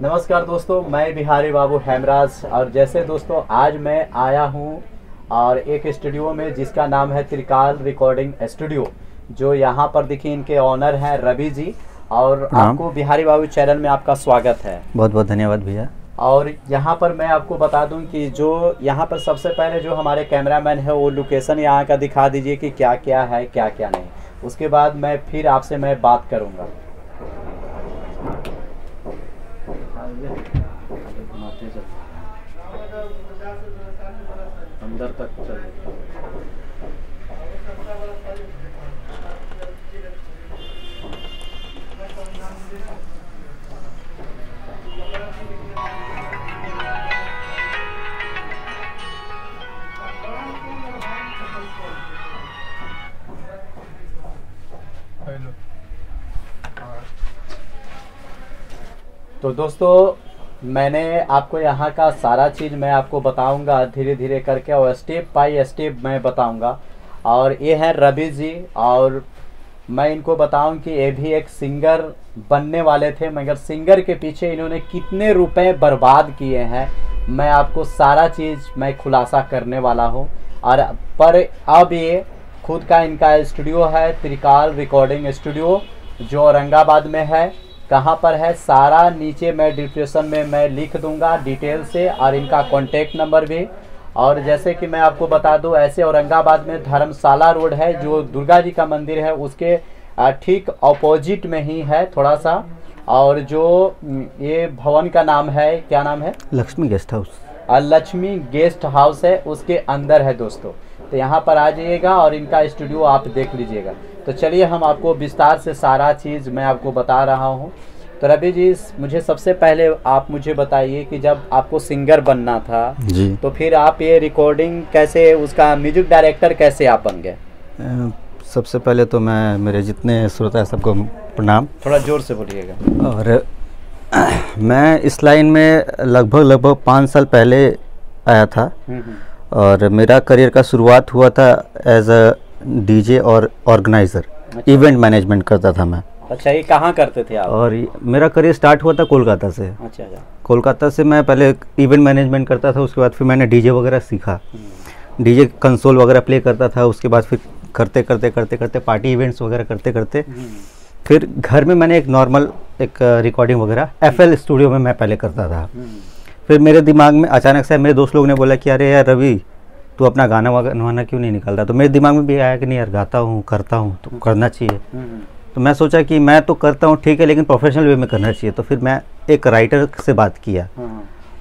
नमस्कार दोस्तों, मैं बिहारी बाबू हेमराज। और जैसे दोस्तों आज मैं आया हूँ और एक स्टूडियो में जिसका नाम है त्रिकाल रिकॉर्डिंग स्टूडियो, जो यहाँ पर देखिए इनके ऑनर हैं रवि जी। और आपको बिहारी बाबू चैनल में आपका स्वागत है। बहुत बहुत धन्यवाद भैया। और यहाँ पर मैं आपको बता दूं कि जो यहाँ पर सबसे पहले जो हमारे कैमरामैन है वो लोकेशन यहाँ का दिखा दीजिए कि क्या क्या है क्या क्या नहीं। उसके बाद मैं फिर आपसे मैं बात करूँगा। अंदर तक चलिए। तो दोस्तों मैंने आपको यहाँ का सारा चीज़ मैं आपको बताऊंगा धीरे धीरे करके, और स्टेप बाय स्टेप मैं बताऊंगा। और ये है रवि जी, और मैं इनको बताऊं कि ये भी एक सिंगर बनने वाले थे, मगर सिंगर के पीछे इन्होंने कितने रुपए बर्बाद किए हैं मैं आपको सारा चीज़ मैं खुलासा करने वाला हूँ। और पर अब ये खुद का इनका स्टूडियो है त्रिकाल रिकॉर्डिंग स्टूडियो, जो औरंगाबाद में है। कहाँ पर है सारा नीचे मैं डिस्क्रिप्शन में मैं लिख दूंगा डिटेल से, और इनका कॉन्टेक्ट नंबर भी। और जैसे कि मैं आपको बता दूं, ऐसे औरंगाबाद में धर्मशाला रोड है, जो दुर्गा जी का मंदिर है उसके ठीक ऑपोजिट में ही है थोड़ा सा। और जो ये भवन का नाम है, क्या नाम है? Lakshmi guest house. Lakshmi guest house है, उसके अंदर है दोस्तों। तो यहाँ पर आ जाइएगा और इनका स्टूडियो आप देख लीजिएगा। तो चलिए हम आपको विस्तार से सारा चीज़ मैं आपको बता रहा हूँ। तो रवि जी, मुझे सबसे पहले आप मुझे बताइए कि जब आपको सिंगर बनना था जी, तो फिर आप ये रिकॉर्डिंग कैसे, उसका म्यूजिक डायरेक्टर कैसे आप बन गए? सबसे पहले तो मैं मेरे जितने श्रोता है सबको प्रणाम। थोड़ा जोर से बोलिएगा। और मैं इस लाइन में लगभग 5 साल पहले आया था। और मेरा करियर का शुरुआत हुआ था एज अ डीजे और ऑर्गेनाइज़र। अच्छा। इवेंट मैनेजमेंट करता था मैं। अच्छा, ये कहाँ करते थे आप? और मेरा करियर स्टार्ट हुआ था कोलकाता से। अच्छा अच्छा। कोलकाता से मैं पहले इवेंट मैनेजमेंट करता था, उसके बाद फिर मैंने डीजे वगैरह सीखा। डीजे कंसोल वगैरह प्ले करता था। उसके बाद फिर करते करते पार्टी इवेंट्स वगैरह करते करते फिर घर में मैंने एक नॉर्मल एक रिकॉर्डिंग वगैरह एफएल स्टूडियो में मैं पहले करता था। फिर मेरे दिमाग में अचानक से मेरे दोस्त लोग ने बोला कि अरे यार रवि, तू अपना गाना वाना क्यों नहीं निकालता? तो मेरे दिमाग में भी आया कि नहीं यार, गाता हूँ करता हूँ तो करना चाहिए। तो मैं सोचा कि मैं तो करता हूँ ठीक है, लेकिन प्रोफेशनल वे में करना चाहिए। तो फिर मैं एक राइटर से बात किया,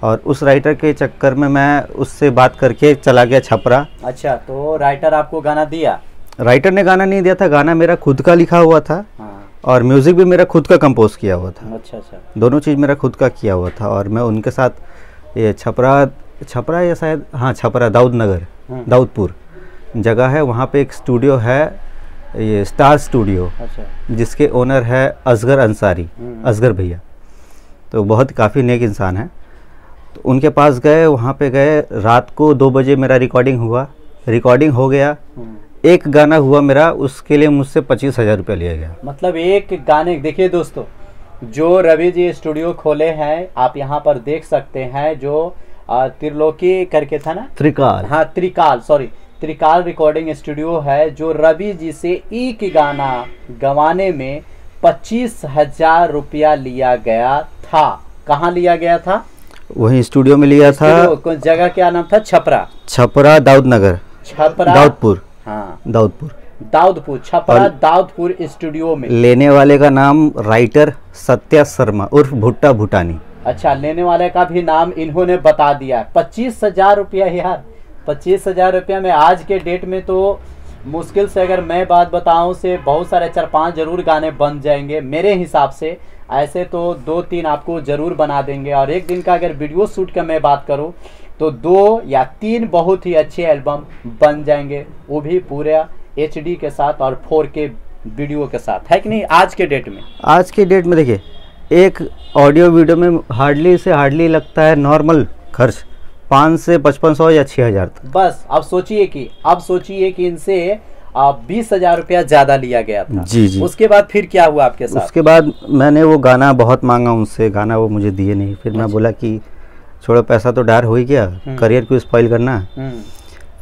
और उस राइटर के चक्कर में मैं उससे बात करके चला गया छपरा। अच्छा, तो राइटर आपको गाना दिया? राइटर ने गाना नहीं दिया था, गाना मेरा खुद का लिखा हुआ था। और म्यूज़िक भी मेरा खुद का कंपोज किया हुआ था। अच्छा अच्छा। दोनों चीज़ मेरा खुद का किया हुआ था। और मैं उनके साथ ये छपरा या शायद हाँ छपरा दाऊदपुर जगह है, वहाँ पे एक स्टूडियो है, ये स्टार स्टूडियो। अच्छा। जिसके ओनर है असगर अंसारी, असगर भैया। तो बहुत काफ़ी नेक इंसान है। तो उनके पास गए, वहाँ पे गए, रात को 2 बजे मेरा रिकॉर्डिंग हुआ। रिकॉर्डिंग हो गया, एक गाना हुआ मेरा, उसके लिए मुझसे 25,000 रुपया लिया गया। मतलब एक गाने, देखिए दोस्तों, जो रवि जी स्टूडियो खोले हैं आप यहाँ पर देख सकते हैं, जो त्रिलोकी करके था ना, त्रिकाल, हाँ त्रिकाल, सॉरी त्रिकाल रिकॉर्डिंग स्टूडियो है, जो रवि जी से एक गाना गवाने में 25,000 रुपया लिया गया था। कहाँ लिया गया था? वही स्टूडियो में लिया था। कौन जगह, क्या नाम था? छपरा दाऊदनगर, छपरा दाऊदपुर, हाँ दाऊदपुर, छपरा दाऊदपुर स्टूडियो में। लेने वाले का नाम राइटर सत्या शर्मा उर्फ भुट्टा भूटानी। अच्छा, लेने वाले का भी नाम इन्होंने बता दिया। 25,000 रुपया यार, 25,000 रुपया में आज के डेट में तो मुश्किल से, अगर मैं बात बताऊं, से बहुत सारे 4-5 जरूर गाने बन जाएंगे मेरे हिसाब से। ऐसे तो 2-3 आपको जरूर बना देंगे। और एक दिन का अगर वीडियो शूट का मैं बात करूं तो 2 या 3 बहुत ही अच्छे एल्बम बन जाएंगे, वो भी पूरे HD के साथ और 4K वीडियो के साथ, है कि नहीं? आज के डेट में देखिए, एक ऑडियो वीडियो में हार्डली से हार्डली लगता है नॉर्मल खर्च 5 से 5500 या 6000 तक। बस अब सोचिए कि इनसे 20,000 रुपया ज्यादा लिया गया था। जी जी। उसके बाद फिर क्या हुआ आपके साथ? उसके बाद मैंने वो गाना बहुत मांगा उनसे, गाना वो मुझे दिए नहीं। फिर मैं बोला कि छोड़ो, पैसा तो डार हो ही गया, करियर क्यों स्पॉइल करना।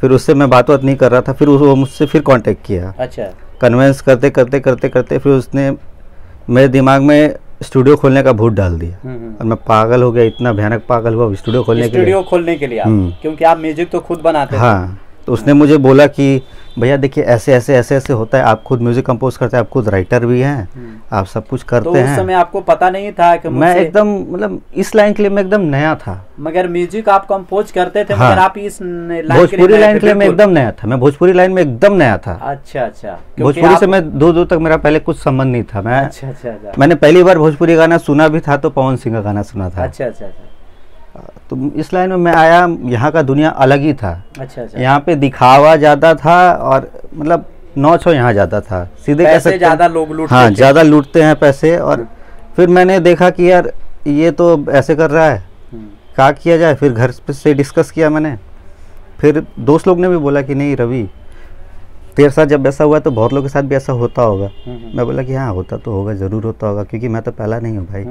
फिर उससे मैं बात नहीं कर रहा था। फिर वो मुझसे फिर कांटेक्ट किया। अच्छा। कन्वेंस करते करते करते करते फिर उसने मेरे दिमाग में स्टूडियो खोलने का भूत डाल दिया। और मैं पागल हो गया, इतना भयानक पागल हुआ स्टूडियो खोलने के लिए। क्योंकि आप म्यूजिक तो खुद बनाते थे। हाँ, तो उसने मुझे बोला कि भैया देखिए ऐसे ऐसे ऐसे ऐसे होता है, आप खुद म्यूजिक कंपोज करते हैं, आप खुद राइटर भी हैं, आप सब कुछ करते हैं। तो उस समय आपको पता नहीं था कि मैं एकदम मतलब इस लाइन के लिए मैं एकदम नया था। मगर म्यूजिक आप कंपोज करते थे। हाँ, मगर आप इस भोजपुरी लाइन के लिए मैं एकदम नया था। मैं भोजपुरी लाइन में एकदम नया था। अच्छा अच्छा। भोजपुरी से मैं दूर तक मेरा पहले कुछ संबंध नहीं था। मैं अच्छा। मैंने पहली बार भोजपुरी गाना सुना भी था तो पवन सिंह का गाना सुना था। अच्छा अच्छा। तो इस लाइन में मैं आया, यहाँ का दुनिया अलग ही था। अच्छा। यहाँ पे दिखावा ज्यादा था और मतलब नौच हो यहाँ ज्यादा था, सीधे पैसे ज्यादा लोग लूटते। हाँ, ज्यादा लूटते हैं पैसे। और फिर मैंने देखा कि यार ये तो ऐसे कर रहा है, क्या किया जाए। फिर घर से डिस्कस किया मैंने। फिर दोस्त लोग ने भी बोला कि नहीं रवि, तेरे साथ जब ऐसा हुआ तो बहुत लोगों के साथ भी ऐसा होता होगा। मैं बोला कि हाँ होता तो होगा, जरूर होता होगा, क्योंकि मैं तो पहला नहीं हूँ भाई।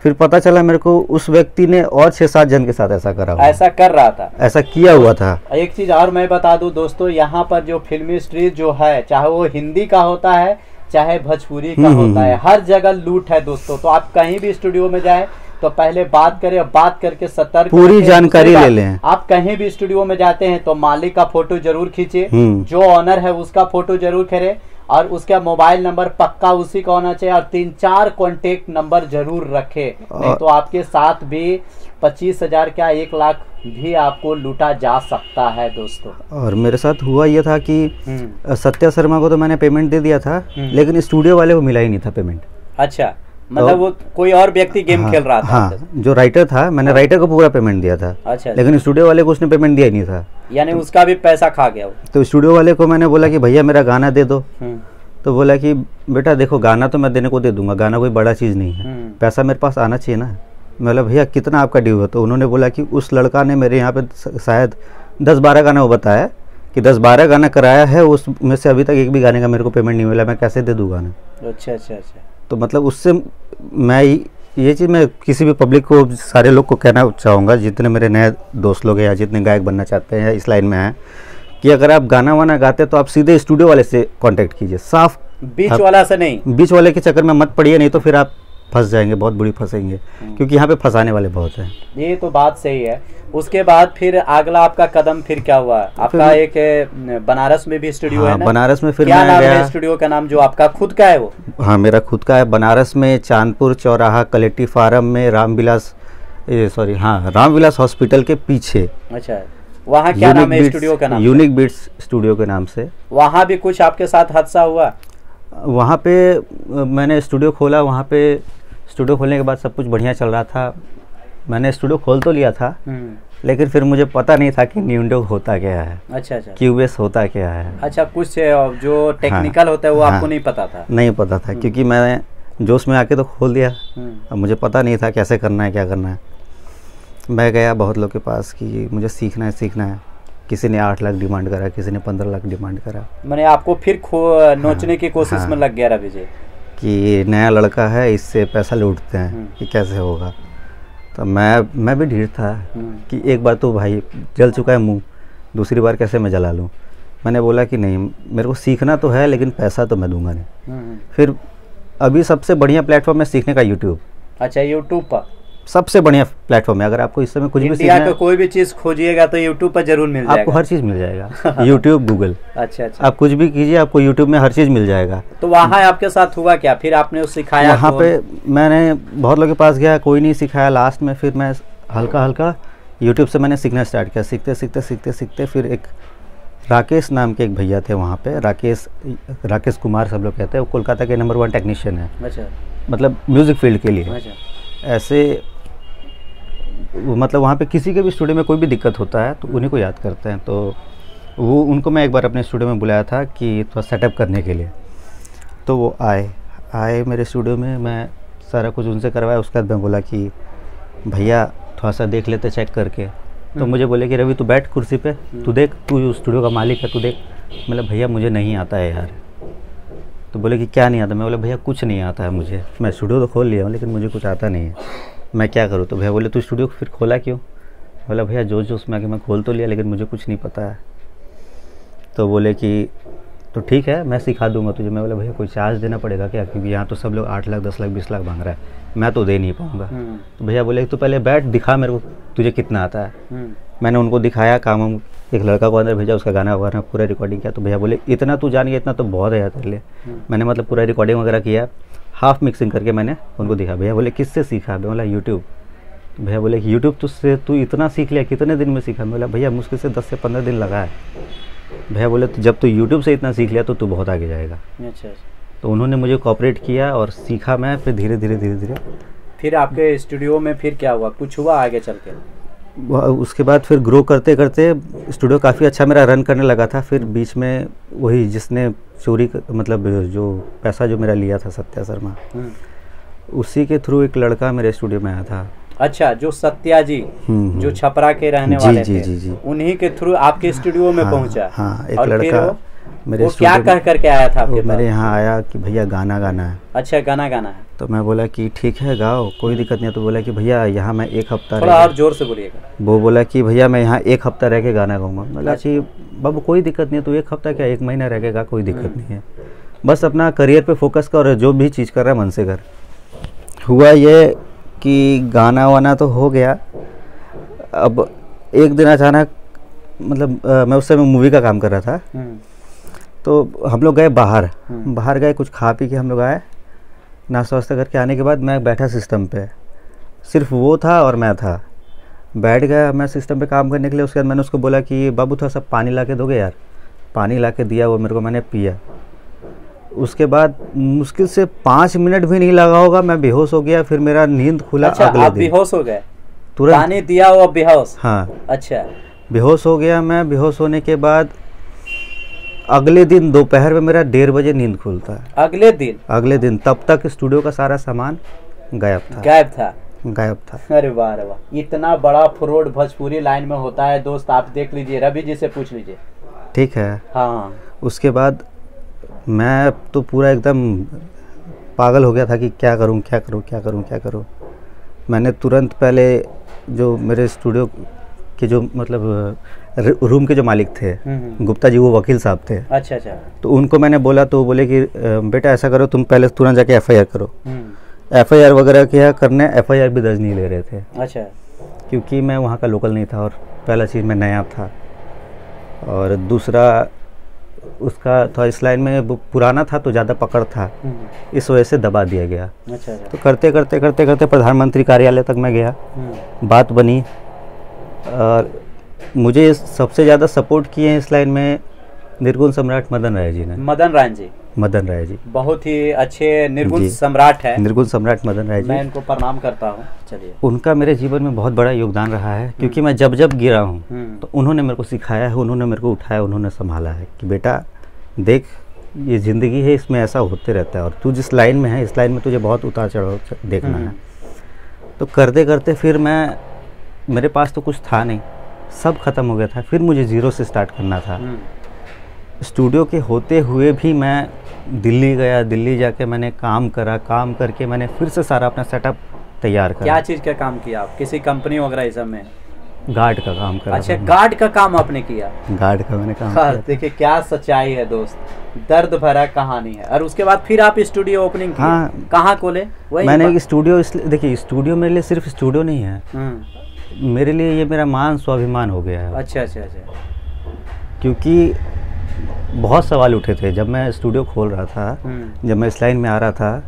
फिर पता चला मेरे को उस व्यक्ति ने और 6-7 जन के साथ ऐसा करा, ऐसा कर रहा था, ऐसा किया हुआ था। एक चीज और मैं बता दूं दोस्तों, यहाँ पर जो फिल्मी स्ट्रीट जो है, चाहे वो हिंदी का होता है चाहे भोजपुरी का होता है, हर जगह लूट है दोस्तों। तो आप कहीं भी स्टूडियो में जाए तो पहले बात करें, बात करके सतर्क पूरी जानकारी ले लें। आप कहीं भी स्टूडियो में जाते हैं तो मालिक का फोटो जरूर खींचे, जो ऑनर है उसका फोटो जरूर करें, और उसका मोबाइल नंबर पक्का उसी का होना चाहिए, और 3-4 कॉन्टेक्ट नंबर जरूर रखे। नहीं तो आपके साथ भी 25,000 क्या 1 लाख भी आपको लूटा जा सकता है दोस्तों। और मेरे साथ हुआ ये था कि सत्या शर्मा को तो मैंने पेमेंट दे दिया था, लेकिन स्टूडियो वाले को मिला ही नहीं था पेमेंट। अच्छा, मतलब वो कोई और व्यक्ति गेम खेल रहा था। हाँ, जो राइटर था, मैंने राइटर को पूरा पेमेंट दिया था। अच्छा, लेकिन स्टूडियो वाले को उसने पेमेंट दिया ही नहीं था, यानी उसका भी पैसा खा गया वो। तो स्टूडियो वाले को मैंने बोला कि भैया मेरा गाना दे दो। तो बोला कि बेटा देखो, गाना तो मैं देने को दे दूंगा, गाना कोई बड़ा चीज़ नहीं है, पैसा मेरे पास आना चाहिए ना। मैं बोला भैया कितना आपका ड्यू है। तो उन्होंने बोला कि उस लड़का ने मेरे यहाँ पे शायद 10-12 गाना वो बताया कि 10-12 गाना कराया है, उसमें से अभी तक एक भी गाने का मेरे को पेमेंट नहीं मिला, मैं कैसे दे दूँ गाना। अच्छा अच्छा अच्छा। तो मतलब उससे मैं ये चीज़ मैं किसी भी पब्लिक को, सारे लोग को कहना चाहूँगा, जितने मेरे नए दोस्त लोग हैं या जितने गायक बनना चाहते हैं या इस लाइन में हैं, कि अगर आप गाना वाना गाते तो आप सीधे स्टूडियो वाले से कांटेक्ट कीजिए, साफ, बीच वाला से नहीं। बीच वाले के चक्कर में मत पड़िए, नहीं तो फिर आप फंस जाएंगे, बहुत बुरी फंसेंगे, क्योंकि यहाँ पे फंसाने वाले बहुत हैं। ये तो बात सही है। उसके बाद फिर अगला आपका कदम फिर क्या हुआ? आपका एक बनारस में भी स्टूडियो है ना? बनारस में फिर क्या मैं नाम गया। है स्टूडियो का नाम जो आपका खुद का है वो? हाँ, मेरा खुद का है। बनारस में चांदपुर चौराहा कलेक्टिव फार्म में रामविलास हॉस्पिटल के पीछे। अच्छा, वहाँ क्या नाम है स्टूडियो का नाम? यूनिक बीट्स स्टूडियो के नाम से। वहाँ भी कुछ आपके साथ हादसा हुआ? वहाँ पे मैंने स्टूडियो खोला, वहाँ पे स्टूडियो खोलने के बाद सब कुछ बढ़िया चल रहा था। मैंने स्टूडियो खोल तो लिया था, लेकिन फिर मुझे पता नहीं था कि न्यूडो होता क्या है। अच्छा अच्छा। क्यूबेस होता क्या है। अच्छा, कुछ जो टेक्निकल होता है वो आपको नहीं पता था? नहीं पता था, क्योंकि मैंने जोश में आके तो खोल दिया। अब मुझे पता नहीं था कैसे करना है, क्या करना है। मैं गया बहुत लोग के पास कि मुझे सीखना है। किसी ने 8 लाख डिमांड करा, किसी ने 15 लाख डिमांड करा। मैंने आपको फिर नोचने की कोशिश में लग गया रवि जी कि नया लड़का है, इससे पैसा लूटते हैं, कि कैसे होगा। तो मैं भी ढीठ था कि एक बार तो भाई जल चुका है मुंह, दूसरी बार कैसे मैं जला लूँ। मैंने बोला कि नहीं, मेरे को सीखना तो है, लेकिन पैसा तो मैं दूंगा नहीं। फिर अभी सबसे बढ़िया प्लेटफॉर्म है सीखने का यूट्यूब। अच्छा, यूट्यूब पर सबसे बढ़िया प्लेटफॉर्म है। अगर आपको इस समय कुछ भी सीखना है, कोई भी चीज खोजिएगा तो यूट्यूब पर जरूर मिल जाएगा। आपको हर चीज मिल जाएगा। YouTube, Google. अच्छा अच्छा। आप कुछ भी कीजिए, आपको यूट्यूब में हर चीज मिल जाएगा। तो वहाँ आपके साथ हुआ क्या? फिर आपने उस सिखाया? वहाँ पे मैंने बहुत लोगों के पास गया, कोई नहीं सिखाया। लास्ट में फिर मैं हल्का यूट्यूब से मैंने सीखना स्टार्ट किया। सीखते फिर एक राकेश नाम के एक भैया थे वहाँ पे, राकेश कुमार सब लोग कहते हैं। वो कोलकाता के नंबर 1 टेक्नीशियन है। अच्छा। मतलब म्यूज़िक फील्ड के लिए। अच्छा। ऐसे मतलब वहाँ पे किसी के भी स्टूडियो में कोई भी दिक्कत होता है तो उन्हीं को याद करते हैं। तो वो उनको मैं एक बार अपने स्टूडियो में बुलाया था कि थोड़ा सेटअप करने के लिए। तो वो आए मेरे स्टूडियो में, मैं सारा कुछ उनसे करवाया। उसके बाद मैं बोला कि भैया थोड़ा सा देख लेते चेक करके। तो मुझे बोले कि रवि तू बैठ कुर्सी पे, तू देख, तू स्टूडियो का मालिक है, तू देख। मतलब भैया मुझे नहीं आता है यार। तो बोले कि क्या नहीं आता? मैं बोला भैया कुछ नहीं आता है मुझे, मैं स्टूडियो तो खोल लिया हूँ लेकिन मुझे कुछ आता नहीं है, मैं क्या करूँ? तो भैया बोले तू स्टूडियो फिर खोला क्यों? बोला भैया जो उसमें आके मैं खोल तो लिया लेकिन मुझे कुछ नहीं पता है। तो बोले कि तो ठीक है मैं सिखा दूंगा तुझे। मैं बोला भैया कोई चार्ज देना पड़ेगा क्या? क्योंकि यहाँ तो सब लोग 8 लाख 10 लाख 20 लाख मांग रहा है, मैं तो दे नहीं पाऊँगा। तो भैया बोले तो पहले बैठ दिखा मेरे को तुझे कितना आता है। मैंने उनको दिखाया काम, हम एक लड़का को अंदर भेजा, उसका गाना वगैरह पूरा रिकॉर्डिंग किया। तो भैया बोले इतना तू जान गया, इतना तो बहुत है यार तेरे लिए। मैंने मतलब पूरा रिकॉर्डिंग वगैरह किया, हाफ मिक्सिंग करके मैंने उनको दिखा। भैया बोले किससे सीखा? मैं बोला यूट्यूब। तो भैया बोले कि यूट्यूब तुझसे तू इतना सीख लिया, कितने दिन में सीखा? मैं बोला भैया मुश्किल से 10 से 15 दिन लगा है। भैया बोले तो जब तू यूट्यूब से इतना सीख लिया तो तू बहुत आगे जाएगा। अच्छा। तो उन्होंने मुझे कोऑपरेट किया और सीखा मैं, फिर धीरे धीरे फिर आपके स्टूडियो में फिर क्या हुआ, कुछ हुआ आगे चल के? उसके बाद फिर ग्रो करते करते स्टूडियो काफ़ी अच्छा मेरा रन करने लगा था। फिर बीच में वही जिसने चोरी मतलब जो पैसा जो मेरा लिया था सत्या शर्मा, उसी के थ्रू एक लड़का मेरे स्टूडियो में आया था। अच्छा, जो सत्या जी जो छपरा के रहने वाले थे, जी। उन्हीं के थ्रू आपके स्टूडियो में पहुंचा। हाँ, एक लड़का मेरे वो क्या कह करके आया था आपके पास? मेरे यहाँ आया कि भैया गाना गाना है। अच्छा, गाना गाना है। तो मैं बोला कि ठीक है गाओ, कोई दिक्कत नहीं है। तो बोला कि भैया यहाँ मैं 1 हफ्ता, थोड़ा और जोर से बोलिएगा। वो बोला कि भैया मैं यहाँ 1 हफ्ता रह के गाना गाऊंगा। बोला कि बाबू कोई दिक्कत नहीं है, तो 1 हफ्ता क्या 1 महीना रह के गा, कोई दिक्कत नहीं है, बस अपना करियर पे फोकस कर और जो भी चीज़ कर रहा है मन से कर। हुआ ये कि गाना वाना तो हो गया। अब एक दिन अचानक मतलब मैं उस समय मूवी का काम कर रहा था, तो हम लोग गए बाहर गए, कुछ खा पी के हम लोग आए, नाश्ता वास्ता करके आने के बाद मैं बैठा सिस्टम पे, सिर्फ वो था और मैं था, बैठ गया मैं सिस्टम पे काम करने के लिए। उसके बाद मैंने उसको बोला कि बाबू थोड़ा सा पानी ला के दोगे यार? पानी ला के दिया वो मेरे को, मैंने पिया। उसके बाद मुश्किल से 5 मिनट भी नहीं लगा होगा, मैं बेहोश हो गया। फिर मेरा नींद खुला। अच्छा, अगले आप दिन बेहोश हो गए? तुरंत पानी दिया वो बेहोश? हाँ। अच्छा, बेहोश हो गया मैं। बेहोश होने के बाद अगले दिन दोपहर में मेरा 1:30 बजे नींद खुलता है। अगले दिन तब तक स्टूडियो का सारा सामान गायब था। अरे वाह अरे वाह, इतना बड़ा फ्रॉड भोजपुरी लाइन में होता है दोस्त, आप देख लीजिए, रवि जी से पूछ लीजिए। ठीक है। हाँ। उसके बाद मैं तो पूरा एकदम पागल हो गया था कि क्या करूं। मैंने तुरंत पहले जो मेरे स्टूडियो के जो मतलब रूम के जो मालिक थे, गुप्ता जी, वो वकील साहब थे। अच्छा। तो उनको मैंने बोला, तो बोले कि बेटा ऐसा करो, तुम पहले तुरंत जाके FIR करो। FIR वगैरह क्या करने, FIR भी दर्ज नहीं ले रहे थे। अच्छा। क्योंकि मैं वहाँ का लोकल नहीं था और पहला चीज़ मैं नया था, और दूसरा उसका थोड़ा इस लाइन में पुराना था तो ज़्यादा पकड़ था, इस वजह से दबा दिया गया। अच्छा। तो करते करते प्रधानमंत्री कार्यालय तक मैं गया, बात बनी। और मुझे सबसे ज़्यादा सपोर्ट किए हैं इस लाइन में निर्गुण सम्राट मदन राय जी ने। मदन राय जी बहुत ही अच्छे निर्गुण सम्राट है। निर्गुण सम्राट मदन राय जी, मैं इनको प्रणाम करता हूँ। चलिए, उनका मेरे जीवन में बहुत बड़ा योगदान रहा है, क्योंकि मैं जब गिरा हूँ तो उन्होंने मेरे को सिखाया है, उन्होंने मेरे को उठाया, उन्होंने संभाला है कि बेटा देख ये ज़िंदगी है, इसमें ऐसा होते रहता है, और तू जिस लाइन में है इस लाइन में तुझे बहुत उतार चढ़ाव देखना है। तो करते करते फिर मेरे पास तो कुछ था नहीं, सब खत्म हो गया था। फिर मुझे 0 से स्टार्ट करना था। स्टूडियो के होते हुए भी मैं दिल्ली गया, दिल्ली जाके मैंने काम करा, काम करके मैंने फिर से सारा अपना सेटअप तैयार करा। क्या चीज़ का काम किया आप? किसी कंपनी वगैरह इस में? गार्ड का काम करा। अच्छा, गार्ड का काम आपने किया? गार्ड का मैंने काम किया। देखिए क्या सच्चाई है दोस्त, दर्द भरा कहानी है। और उसके बाद फिर आप स्टूडियो ओपनिंग किए? हाँ। कहाँ खोले? मैंने स्टूडियो, देखिए स्टूडियो मेरे लिए सिर्फ स्टूडियो नहीं है, मेरे लिए ये मेरा मान स्वाभिमान हो गया है। अच्छा। क्योंकि बहुत सवाल उठे थे जब मैं स्टूडियो खोल रहा था, जब मैं इस लाइन में आ रहा था,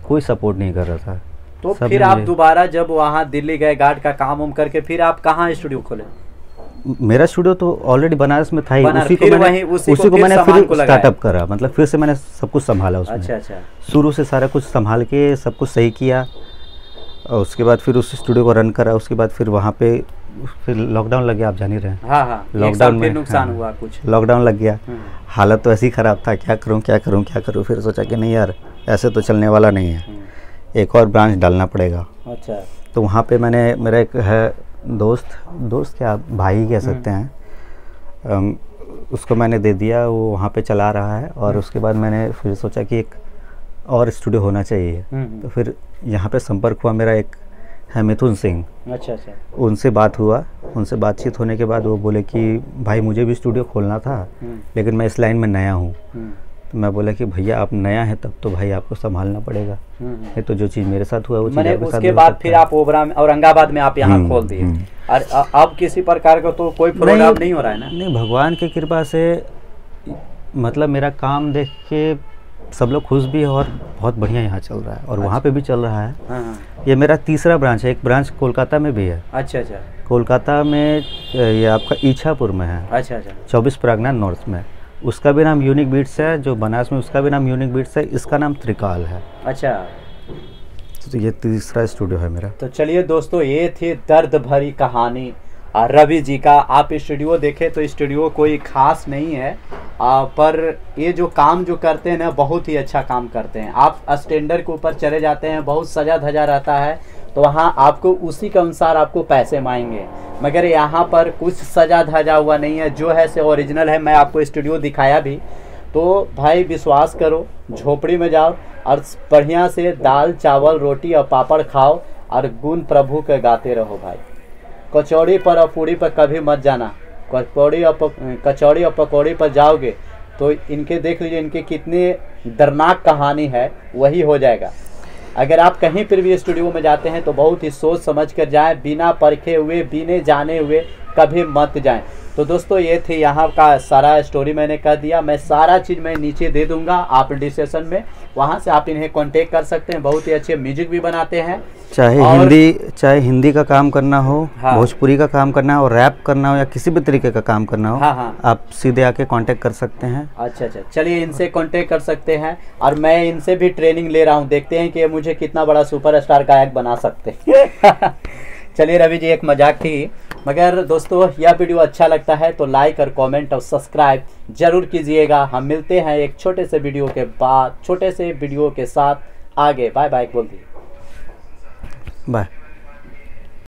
कोई सपोर्ट नहीं कर रहा था। तो फिर आप दोबारा जब वहाँ दिल्ली गए गार्ड का काम करके, फिर आप कहाँ स्टूडियो खोले? मेरा स्टूडियो तो ऑलरेडी बनारस में था ही, उसी को मैंने फिर स्टार्टअप करा, मतलब फिर से मैंने सब कुछ संभाला उसमें। अच्छा। शुरू से सारा कुछ संभाल के सब कुछ सही किया, और उसके बाद फिर उस स्टूडियो को रन करा। उसके बाद फिर वहाँ पे फिर लॉकडाउन लग गया, आप जान ही रहे हैं। हाँ। लॉकडाउन में नुकसान हुआ कुछ, लॉकडाउन लग गया, हालत तो ऐसी ख़राब था, क्या करूँ। फिर सोचा कि नहीं यार, ऐसे तो चलने वाला नहीं है, एक और ब्रांच डालना पड़ेगा। अच्छा। तो वहाँ पे मेरा एक है दोस्त क्या भाई कह सकते हैं, उसको मैंने दे दिया, वो वहाँ पे चला रहा है। और उसके बाद मैंने फिर सोचा कि एक और स्टूडियो होना चाहिए। तो फिर यहाँ पे संपर्क हुआ मेरा, एक है मिथुन सिंह। अच्छा अच्छा। उनसे बात हुआ, उनसे बातचीत होने के बाद वो बोले कि भाई मुझे भी स्टूडियो खोलना था, लेकिन मैं इस लाइन में नया हूँ। तो मैं बोला कि भैया आप नया है तब तो भाई आपको संभालना पड़ेगा, नहीं तो जो चीज़ मेरे साथ हुआ वो चीज़ आपके साथ उसके बाद फिर आप औरंगाबाद में आप यहाँ खोल दिए। और अब किसी प्रकार का तो कोई प्रॉब्लम नहीं हो रहा है ना? नहीं, भगवान की कृपा से मतलब मेरा काम देख के सब लोग खुश भी है और बहुत बढ़िया यहाँ चल रहा है, और वहाँ पे भी चल रहा है। हाँ। ये मेरा तीसरा ब्रांच है, एक ब्रांच कोलकाता में भी है। अच्छा अच्छा। कोलकाता में ये आपका इच्छापुर में है। अच्छा अच्छा। 24 परगना नॉर्थ में, उसका भी नाम यूनिक बीट्स है। जो बनारस में उसका भी नाम यूनिक बीट्स है, इसका नाम त्रिकाल है। अच्छा, तो ये तीसरा स्टूडियो है मेरा। तो चलिए दोस्तों, ये थी दर्द भरी कहानी रवि जी का। आप स्टूडियो देखें तो स्टूडियो कोई खास नहीं है, पर ये जो काम जो करते हैं ना बहुत ही अच्छा काम करते हैं। आप स्टैंडर्ड के ऊपर चले जाते हैं, बहुत सजा धजा रहता है, तो वहाँ आपको उसी के अनुसार आपको पैसे मांगेंगे। मगर यहाँ पर कुछ सजा धजा हुआ नहीं है, जो है से ओरिजिनल है। मैं आपको स्टूडियो दिखाया भी, तो भाई विश्वास करो, झोपड़ी में जाओ और बढ़िया से दाल चावल रोटी और पापड़ खाओ और गुण प्रभु के गाते रहो भाई। कचौड़ी पर और पूड़ी पर कभी मत जाना। कचौड़ी और पकौड़ी पर जाओगे तो इनके देख लीजिए, इनके कितनी दर्दनाक कहानी है, वही हो जाएगा। अगर आप कहीं पर भी स्टूडियो में जाते हैं तो बहुत ही सोच समझ कर जाएं, बिना परखे हुए बिना जाने हुए कभी मत जाएं। तो दोस्तों, ये थी यहाँ का सारा स्टोरी मैंने कर दिया। मैं सारा चीज़ मैं नीचे दे दूंगा आप डिस्क्रिप्शन में, वहाँ से आप इन्हें कांटेक्ट कर सकते हैं। बहुत ही अच्छे म्यूजिक भी बनाते हैं, चाहे हिंदी का काम करना हो, हाँ, भोजपुरी का काम करना हो, रैप करना हो या किसी भी तरीके का काम करना हो, हाँ, आप सीधे आके कांटेक्ट कर सकते हैं। अच्छा अच्छा, चलिए इनसे कांटेक्ट कर सकते हैं। और मैं इनसे भी ट्रेनिंग ले रहा हूँ, देखते हैं कि मुझे कितना बड़ा सुपरस्टार गायक बना सकते हैं। चलिए रवि जी, एक मजाक थी। मगर दोस्तों, यह वीडियो अच्छा लगता है तो लाइक और कमेंट और सब्सक्राइब जरूर कीजिएगा। हम मिलते हैं एक छोटे से वीडियो के बाद, छोटे से वीडियो के साथ आगे। बाय बाय बोल दिए, बाय।